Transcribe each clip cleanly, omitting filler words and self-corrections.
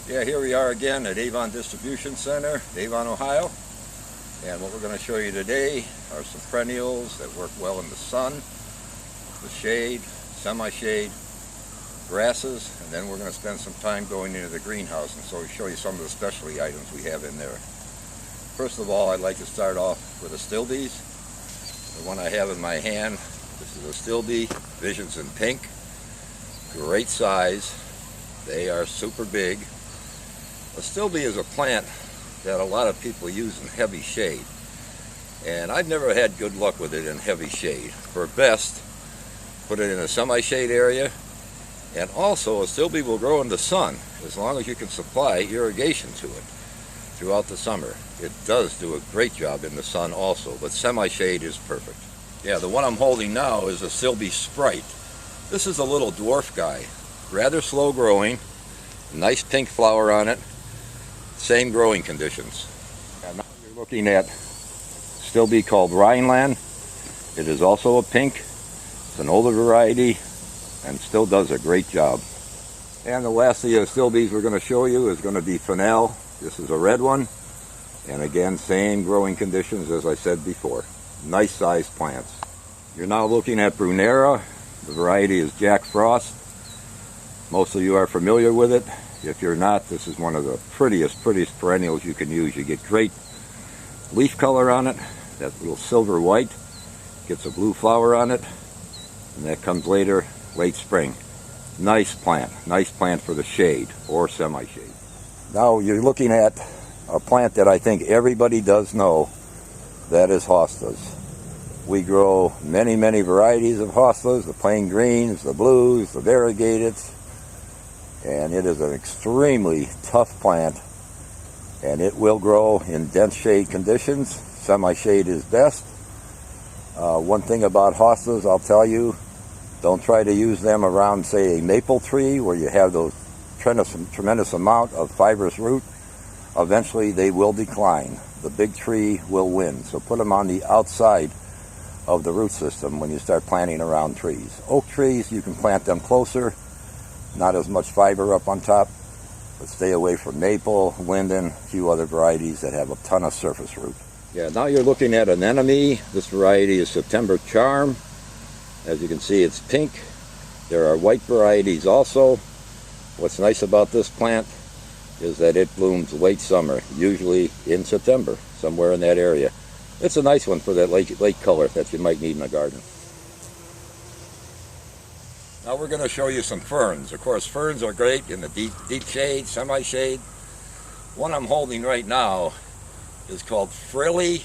Yeah, here we are again at Avon Distribution Center, Avon, Ohio. And what we're going to show you today are some perennials that work well in the sun, the shade, semi-shade, grasses, and then we're going to spend some time going into the greenhouse and so show you some of the specialty items we have in there. First of all, I'd like to start off with the stilbees. The one I have in my hand, this is a stilbee, Visions in pink. Great size. They are super big. A stilbee is a plant that a lot of people use in heavy shade, and I've never had good luck with it in heavy shade. For best, put it in a semi-shade area, and also a stilbee will grow in the sun as long as you can supply irrigation to it throughout the summer. It does do a great job in the sun also, but semi-shade is perfect. Yeah, the one I'm holding now is a stilbee Sprite. This is a little dwarf guy, rather slow growing, nice pink flower on it, same growing conditions. And now you're looking at stilbee called Rhineland. It is also a pink. It's an older variety and still does a great job. And the last of the stilbees we're going to show you is going to be Fennel. This is a red one, and again, same growing conditions as I said before. Nice sized plants. You're now looking at Brunera. The variety is Jack Frost. Most of you are familiar with it. If you're not, this is one of the prettiest perennials you can use. You get great leaf color on it, that little silver white, gets a blue flower on it, and that comes later, late spring. Nice plant for the shade or semi-shade. Now you're looking at a plant that I think everybody does know, that is hostas. We grow many varieties of hostas, the plain greens, the blues, the variegated. And it is an extremely tough plant, and it will grow in dense shade conditions. Semi-shade is best. One thing about hostas, I'll tell you, don't try to use them around, say, a maple tree where you have those tremendous amount of fibrous root. Eventually they will decline. The big tree will win. So put them on the outside of the root system when you start planting around trees. Oak trees, you can plant them closer. Not as much fiber up on top, but stay away from maple, linden, a few other varieties that have a ton of surface root. Yeah, now you're looking at an anemone. This variety is September Charm. As you can see, it's pink. There are white varieties also. What's nice about this plant is that it blooms late summer, usually in September, somewhere in that area. It's a nice one for that late color that you might need in a garden. Now we're going to show you some ferns. Of course, ferns are great in the deep shade, semi-shade. One I'm holding right now is called frilly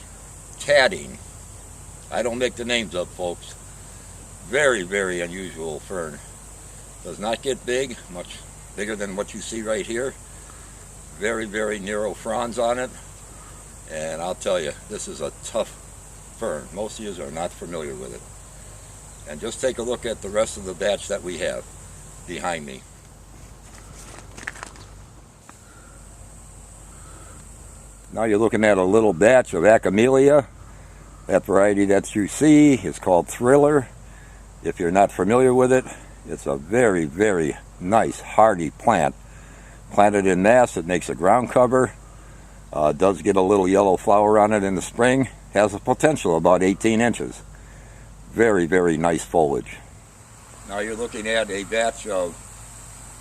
tatting. I don't make the names up, folks. Very unusual fern. Does not get big, much bigger than what you see right here. Very narrow fronds on it. And I'll tell you, this is a tough fern. Most of you are not familiar with it. And just take a look at the rest of the batch that we have behind me. Now you're looking at a little batch of Acamelia. That variety that you see is called Thriller. If you're not familiar with it, it's a very nice hardy plant. Planted in mass, it makes a ground cover. Does get a little yellow flower on it in the spring. Has a potential about 18 inches. Very nice foliage. Now you're looking at a batch of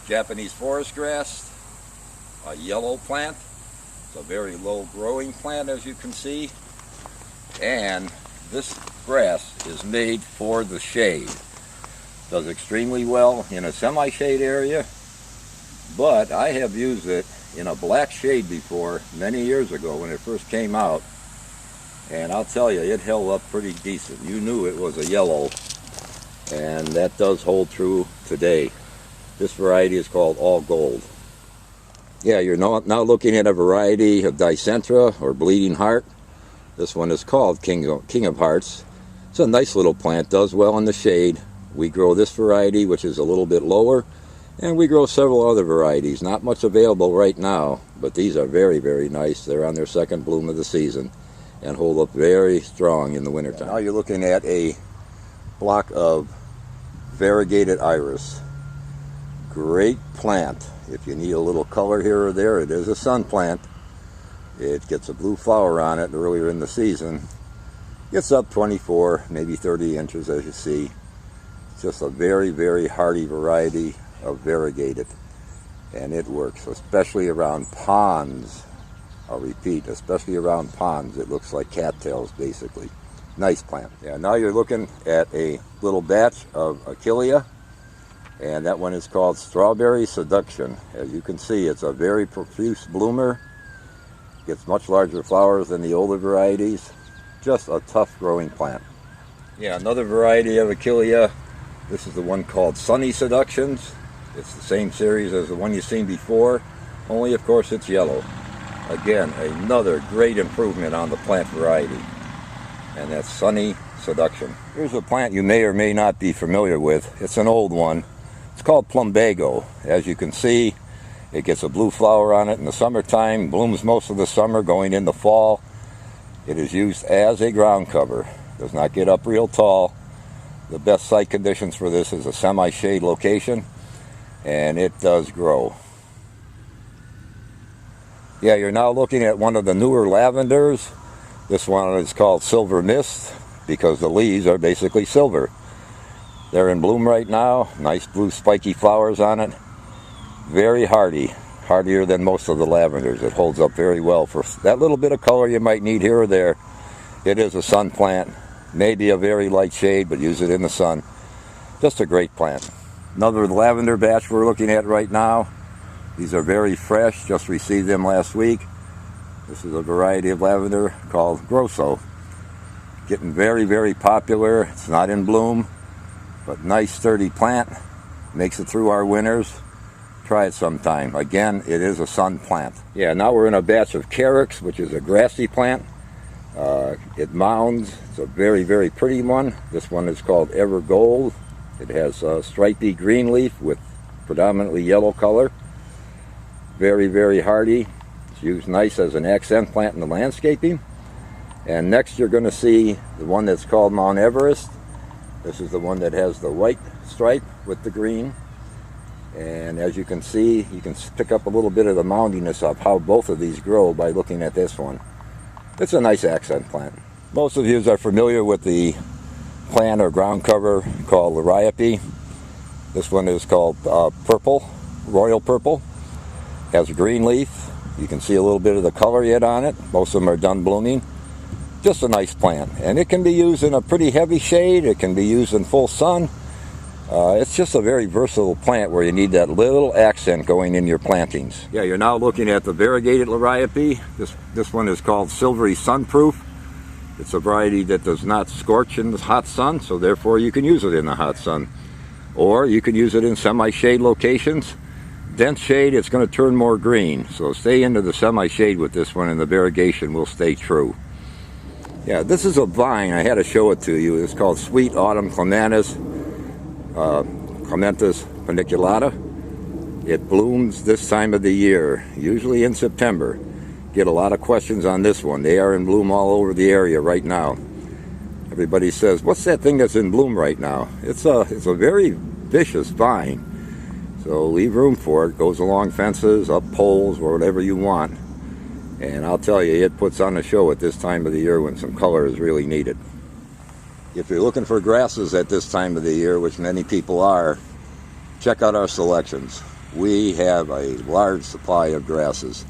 Japanese forest grass, a yellow plant. It's a very low growing plant, as you can see. And this grass is made for the shade. Does extremely well in a semi-shade area, but I have used it in a black shade before many years ago when it first came out. And I'll tell you, it held up pretty decent. You knew it was a yellow, and that does hold true today. This variety is called All Gold. Yeah, you're now looking at a variety of Dicentra, or Bleeding Heart. This one is called King of Hearts. It's a nice little plant, does well in the shade. We grow this variety, which is a little bit lower, and we grow several other varieties. Not much available right now, but these are very nice. They're on their second bloom of the season and hold up very strong in the wintertime. Now you're looking at a block of variegated iris. Great plant. If you need a little color here or there, it is a sun plant. It gets a blue flower on it earlier in the season. Gets up 24, maybe 30 inches, as you see. It's just a very, very hardy variety of variegated. And it works, especially around ponds. I'll repeat, especially around ponds. It looks like cattails, basically. Nice plant. Yeah, now you're looking at a little batch of Achillea, and that one is called Strawberry Seduction. As you can see, it's a very profuse bloomer. Gets much larger flowers than the older varieties. Just a tough growing plant. Yeah, another variety of Achillea. This is the one called Sunny Seductions. It's the same series as the one you've seen before, only of course it's yellow. Again, another great improvement on the plant variety. And that's Sunny Seduction. Here's a plant you may or may not be familiar with. It's an old one. It's called plumbago. As you can see, it gets a blue flower on it in the summertime, blooms most of the summer, going into fall. It is used as a ground cover. Does not get up real tall. The best site conditions for this is a semi-shade location, and it does grow. Yeah, you're now looking at one of the newer lavenders. This one is called Silver Mist because the leaves are basically silver. They're in bloom right now. Nice blue spiky flowers on it. Very hardy. Hardier than most of the lavenders. It holds up very well for that little bit of color you might need here or there. It is a sun plant. Maybe a very light shade, but use it in the sun. Just a great plant. Another lavender batch we're looking at right now. These are very fresh. Just received them last week. This is a variety of lavender called Grosso. Getting very, very popular. It's not in bloom, but nice sturdy plant. Makes it through our winters. Try it sometime. Again, it is a sun plant. Yeah, now we're in a batch of Carex, which is a grassy plant. It mounds. It's a very, very pretty one. This one is called Ever Gold. It has a stripy green leaf with predominantly yellow color. Very, very hardy. It's used nice as an accent plant in the landscaping. And next you're going to see the one that's called Mount Everest. This is the one that has the white stripe with the green. And as you can see, you can pick up a little bit of the moundiness of how both of these grow by looking at this one. It's a nice accent plant. Most of you are familiar with the plant or ground cover called Liriope. This one is called Purple, Royal Purple. Has a green leaf. You can see a little bit of the color yet on it. Most of them are done blooming. Just a nice plant. And it can be used in a pretty heavy shade. It can be used in full sun. It's just a very versatile plant where you need that little accent going in your plantings. Yeah, you're now looking at the variegated Liriope. This one is called Silvery Sunproof. It's a variety that does not scorch in the hot sun, so therefore you can use it in the hot sun. Or you can use it in semi-shade locations. Dense shade, it's going to turn more green. So stay into the semi-shade with this one and the variegation will stay true. Yeah, this is a vine. I had to show it to you. It's called Sweet Autumn Clematis. Clematis paniculata. It blooms this time of the year, usually in September. Get a lot of questions on this one. They are in bloom all over the area right now. Everybody says, what's that thing that's in bloom right now? It's a very vicious vine. So leave room for it. Goes along fences, up poles, or whatever you want. And I'll tell you, it puts on a show at this time of the year when some color is really needed. If you're looking for grasses at this time of the year, which many people are, check out our selections. We have a large supply of grasses,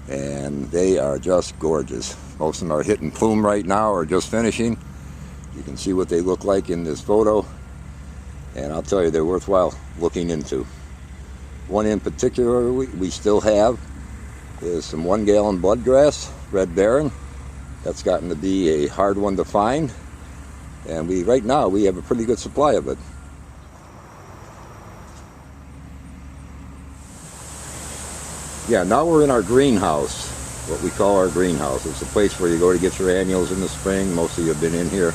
and they are just gorgeous. Most of them are hitting bloom right now or just finishing. You can see what they look like in this photo, and I'll tell you, they're worthwhile looking into. One in particular we still have is some 1 gallon bloodgrass, Red Baron. That's gotten to be a hard one to find. And right now we have a pretty good supply of it. Yeah, now we're in our greenhouse, what we call our greenhouse. It's a place where you go to get your annuals in the spring. Most of you have been in here.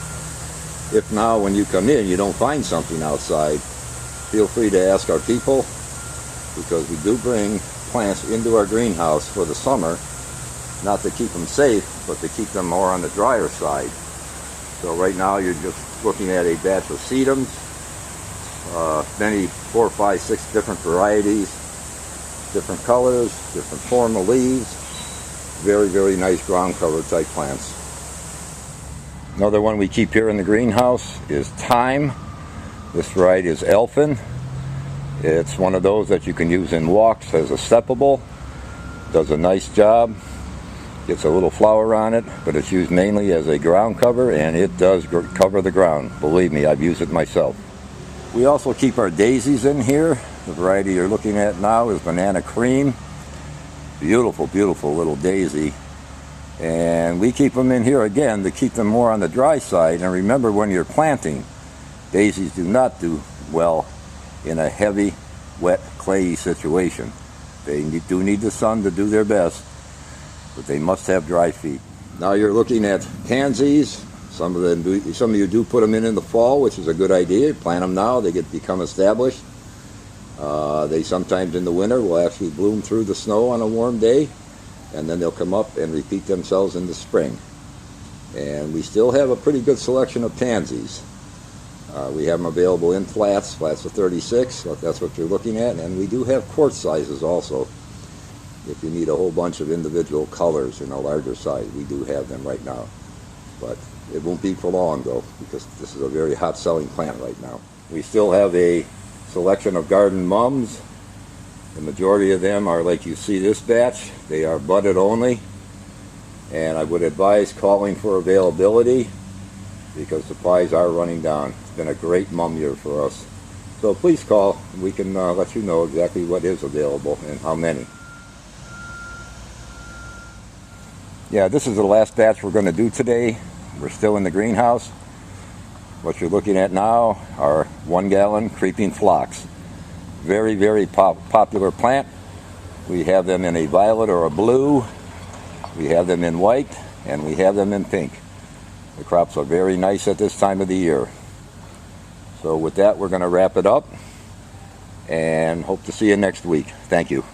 If now when you come in you don't find something outside, feel free to ask our people, because we do bring plants into our greenhouse for the summer, not to keep them safe, but to keep them more on the drier side. So right now you're just looking at a batch of sedums, many 4, 5, 6 different varieties. different colors, different form of leaves. Very, very nice ground cover type plants. Another one we keep here in the greenhouse is thyme. This variety is elfin. It's one of those that you can use in walks as a steppable. Does a nice job. Gets a little flower on it, but it's used mainly as a ground cover, and it does cover the ground. Believe me, I've used it myself. We also keep our daisies in here. The variety you're looking at now is banana cream. Beautiful, beautiful little daisy. And we keep them in here again to keep them more on the dry side. And remember, when you're planting, daisies do not do well in a heavy, wet, clayey situation. They do need the sun to do their best, but they must have dry feet. Now you're looking at pansies. Some of you do put them in the fall, which is a good idea. Plant them now; they become established. They sometimes in the winter will actually bloom through the snow on a warm day, and then they'll come up and repeat themselves in the spring. And we still have a pretty good selection of pansies. We have them available in flats of 36, if that's what you're looking at, and we do have quart sizes also. If you need a whole bunch of individual colors in a larger size, we do have them right now. But it won't be for long though, because this is a very hot selling plant right now. We still have a selection of garden mums. The majority of them are like you see this batch. They are budded only, and I would advise calling for availability because supplies are running down. It's been a great mum year for us. So please call. We can let you know exactly what is available and how many. Yeah, this is the last batch we're going to do today. We're still in the greenhouse. What you're looking at now are 1 gallon creeping phlox. Very, very popular plant. We have them in a violet or a blue. We have them in white, and we have them in pink. The crops are very nice at this time of the year. So with that, we're going to wrap it up and hope to see you next week. Thank you.